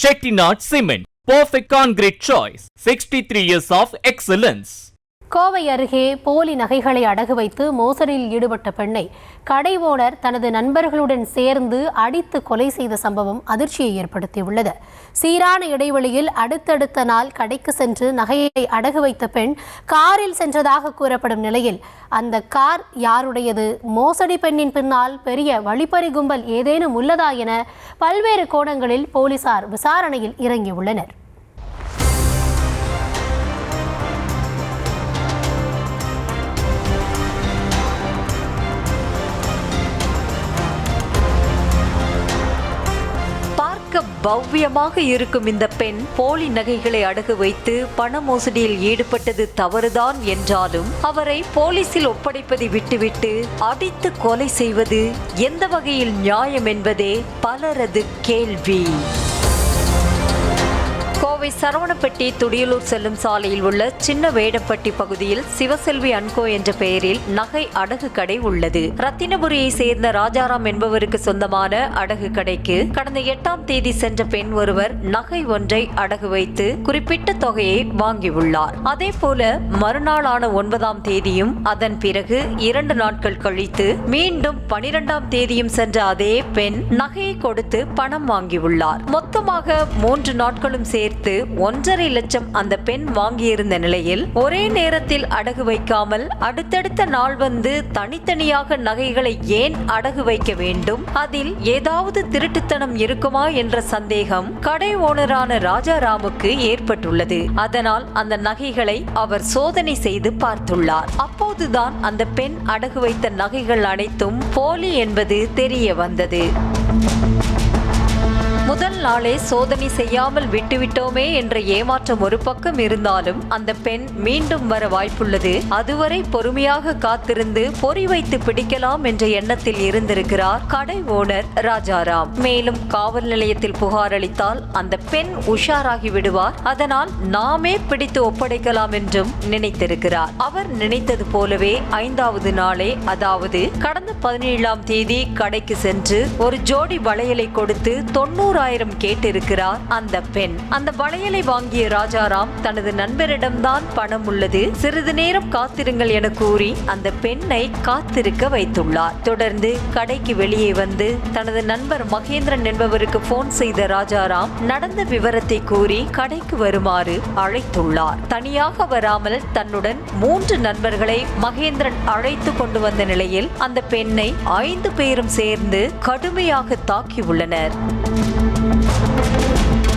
Chettinad Cement, perfect concrete choice. 63 years of excellence. Kovai அருகே போலி நகைகளை அடகு வைத்து மோசடியில் ஈடுபட்ட பெண்ணை கடை ஓனர் தனது நண்பர்களுடன் சேர்ந்து அடித்து கொலை செய்த சம்பவம் அதிர்ச்சியை ஏற்படுத்தியுள்ளது. சீரான இடைவெளியில் அடுத்தடுத்த நாள் கடைக்கு சென்று நகையை அடகு வைத்த பெண் காரில் சென்றதாக கூறப்படும் நிலையில் அந்த கார் யாருடையது, மோசடி பெண்ணின் பின்னால் பெரிய வழிப்பறி கும்பல் ஏதேனும் உள்ளதா என பல்வேறு கோணங்களில் போலீசார் விசாரணையில் இறங்கியுள்ளனர். பவ்யமாக இருக்கும் இந்த பெண் போலி நகைகளை அடகு வைத்து பண மோசடியில் ஈடுபட்டது தவறுதான் என்றாலும் அவரை போலீசில் ஒப்படைப்பதை விட்டுவிட்டு அடித்து கொலை செய்வது எந்த வகையில் நியாயம் என்பதே பலரது கேள்வி. கோவை சரவணப்பட்டி துடியலூர் செல்லும் சாலையில் உள்ள சின்ன வேடப்பட்டி பகுதியில் சிவசெல்வி அன்கோ என்ற பெயரில் நகை அடகு கடை உள்ளது. ரத்தினபுரியை சேர்ந்த ராஜாராம் என்பவருக்கு சொந்தமான அடகு கடைக்கு கடந்த 8ஆம் தேதி சென்ற பெண் ஒருவர் நகை ஒன்றை அடகு வைத்து குறிப்பிட்ட தொகையை வாங்கியுள்ளார். அதே போல மறுநாளான 9ஆம் தேதியும் அதன் பிறகு 2 நாட்கள் கழித்து மீண்டும் 12ஆம் தேதியும் சென்ற அதே பெண் நகையை கொடுத்து பணம் வாங்கியுள்ளார். மொத்தமாக 3 நாட்களும் சேர்த்து 1.5 லட்சம் அந்த பெண் வாங்கியிருந்த நிலையில் ஒரே நேரத்தில் அடகு வைக்காமல் அடுத்தடுத்த நாள் வந்து தனித்தனியாக நகைகளை ஏன் அடகு வைக்க வேண்டும்? அதில் ஏதாவது திருட்டுத்தனம் இருக்குமா என்ற சந்தேகம் கடை ஓனரான ராஜாராமுக்கு ஏற்பட்டுள்ளது. அதனால் அந்த நகைகளை அவர் சோதனை செய்து பார்த்துள்ளார். அப்போதுதான் அந்த பெண் அடகு வைத்த நகைகள் அனைத்தும் போலி என்பது தெரிய வந்தது. முதல் நாளே சோதனை செய்யாமல் விட்டுவிட்டோமே என்ற ஏமாற்றம் ஒரு பக்கம் இருந்தாலும் அந்த பெண் மீண்டும் வர வாய்ப்புள்ளது. அதுவரை பொறுமையாக காத்திருந்து பொறி வைத்து பிடிக்கலாம் என்ற எண்ணத்தில் இருந்திருக்கிறார் கடை ஓனர் ராஜாராம். மேலும் காவல் நிலையத்தில் புகார் அளித்தால் அந்த பெண் உஷாராகி விடுவார். அதனால் நாமே பிடித்து ஒப்படைக்கலாம் என்றும் நினைத்திருக்கிறார். அவர் நினைத்தது போலவே 5வது நாளே, அதாவது கடந்த 17ஆம் தேதி கடைக்கு சென்று ஒரு ஜோடி வளையலை கொடுத்து 90,000 கேட்டிருக்கிறார் அந்த பெண். அந்த வளையலை வாங்கிய ராஜாராம் தனது நண்பரிடம்தான் பணம் உள்ளது, சிறிது நேரம் காத்திருங்கள் என கூறி அந்த பெண்ணை காத்திருக்க வைத்துள்ளார். தொடர்ந்து கடைக்கு வெளியே வந்து தனது நண்பர் மகேந்திரன் என்பவருக்கு போன் செய்த ராஜாராம் நடந்த விவரத்தை கூறி கடைக்கு வருமாறு அழைத்துள்ளார். தனியாக வராமல் தன்னுடன் 3 நண்பர்களை மகேந்திரன் அழைத்து கொண்டு வந்த நிலையில் அந்த பெண்ணை 5 பேரும் சேர்ந்து கடுமையாக தாக்கியுள்ளனர்.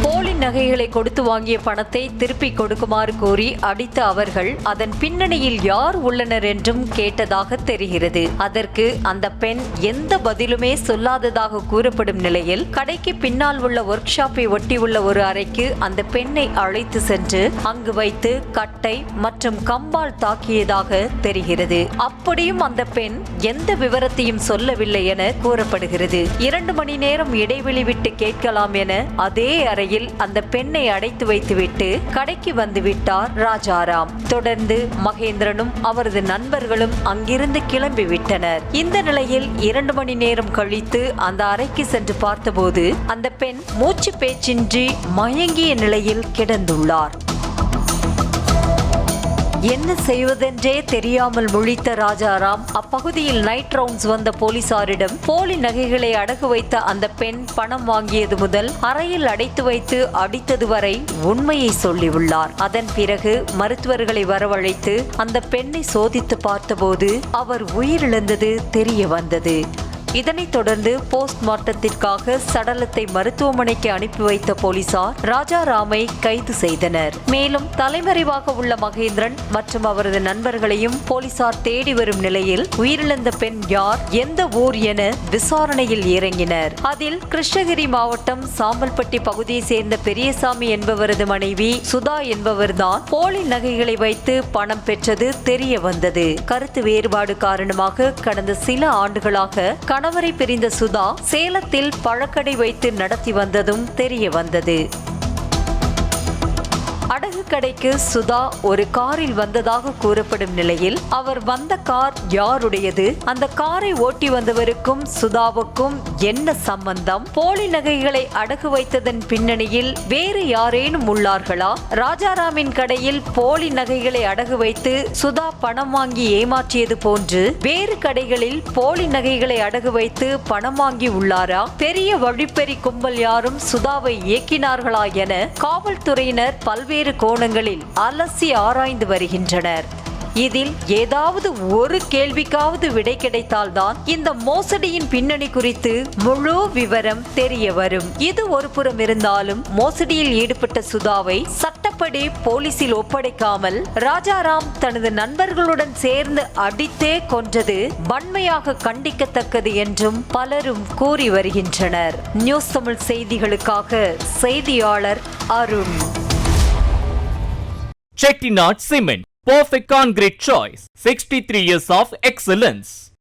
போலி நகைகளை கொடுத்து வாங்கிய பணத்தை திருப்பி கொடுக்குமாறு கோரி அடித்த அவர்கள் அதன் பின்னணியில் யார் உள்ளனர் என்றும் கேட்டதாக தெரிகிறது. அதற்கு அந்த பெண் எந்த பதிலுமே சொல்லாததாக கூறப்படும் நிலையில் கடைக்கு பின்னால் உள்ள ஒர்க் ஷாப்பை ஒட்டியுள்ள ஒரு அறைக்கு அந்த பெண்ணை அழைத்து சென்று அங்கு வைத்து கட்டை மற்றும் கம்பால் தாக்கியதாக தெரிகிறது. அப்படியும் அந்த பெண் எந்த விவரத்தையும் சொல்லவில்லை என கூறப்படுகிறது. 2 மணி நேரம் இடைவெளி விட்டு கேட்கலாம் என அதே அறையில் அந்த பெண்ணை அடைத்து வைத்துவிட்டு கடைக்கு வந்து விட்டார் ராஜாராம். தொடர்ந்து மகேந்திரனும் அவரது நண்பர்களும் அங்கிருந்து கிளம்பிவிட்டனர். இந்த நிலையில் 2 மணி நேரம் கழித்து அந்த அறைக்கு சென்று பார்த்தபோது அந்த பெண் மூச்சு பேச்சின்றி மயங்கிய நிலையில் கிடந்துள்ளார். என்ன செய்வதென்றே தெரியாமல் முழித்த ராஜாராம் அப்பகுதியில் நைட் ரவுண்ட்ஸ் வந்த போலீசாரிடம் போலி நகைகளை அடகு வைத்த அந்த பெண் பணம் வாங்கியது முதல் அறையில் அடைத்து வைத்து அடித்தது வரை உண்மையை சொல்லியுள்ளார். அதன் பிறகு மருத்துவர்களை வரவழைத்து அந்த பெண்ணை சோதித்து பார்த்தபோது அவர் உயிரிழந்தது தெரிய வந்தது. இதனைத் தொடர்ந்து போஸ்ட்மார்ட்டத்திற்காக சடலத்தை மருத்துவமனைக்கு அனுப்பி வைத்த போலீசார் ராஜாராமை கைது செய்தனர். மேலும் தலைமறைவாக உள்ள மகேந்திரன் மற்றும் அவரது நண்பர்களையும் போலீசார் தேடி வரும் நிலையில் உயிரிழந்த பெண் யார், எந்த ஊர் என விசாரணையில் இறங்கினர். அதில் கிருஷ்ணகிரி மாவட்டம் சாம்பல்பட்டி பகுதியை சேர்ந்த பெரியசாமி என்பவரது மனைவி சுதா என்பவர்தான் போலி நகைகளை வைத்து பணம் பெற்றது தெரிய வந்தது. கருத்து வேறுபாடு காரணமாக கடந்த சில ஆண்டுகளாக கணவரை பிரிந்த சுதா சேலத்தில் பழக்கடை வைத்து நடத்தி வந்ததும் தெரிய வந்தது. அடகு நகைக்கடைக்கு சுதா ஒரு காரில் வந்ததாக கூறப்படும் நிலையில் அவர் வந்த கார் யாருடையது, அந்த காரை ஓட்டி வந்தவருக்கும் சுதாவுக்கும் என்ன சம்பந்தம், போலி நகைகளை அடகு வைத்ததன் பின்னணியில் வேறு யாரேனும் உள்ளார்களா, ராஜாராமின் கடையில் போலி நகைகளை அடகு வைத்து சுதா பணம் வாங்கி ஏமாற்றியது போன்று வேறு கடைகளில் போலி நகைகளை அடகு வைத்து பணம் வாங்கி உள்ளாரா, பெரிய வழிப்பறி கும்பல் யாரும் சுதாவை இயக்கினார்களா என காவல்துறையினர் பல்வேறு கோணங்களில் அலசி ஆராய்ந்து வருகின்றனர். இதில் ஏதாவது ஒரு கேள்விக்காவது விடை கிடைத்தால்தான் இந்த மோசடியின் பின்னணி குறித்து முழு விவரம் தெரிய வரும். இது ஒரு புறம் இருந்தாலும் மோசடியில் ஈடுபட்ட சுதாவை சட்டப்படி போலீசில் ஒப்படைக்காமல் ராஜாராம் தனது நண்பர்களுடன் சேர்ந்து அடித்தே கொன்றது வன்மையாக கண்டிக்கத்தக்கது என்றும் பலரும் கூறி வருகின்றனர். நியூஸ் தமிழ் செய்திகளுக்காக செய்தியாளர் Arun. Chettinad Cement, perfect concrete choice. 63 years of excellence.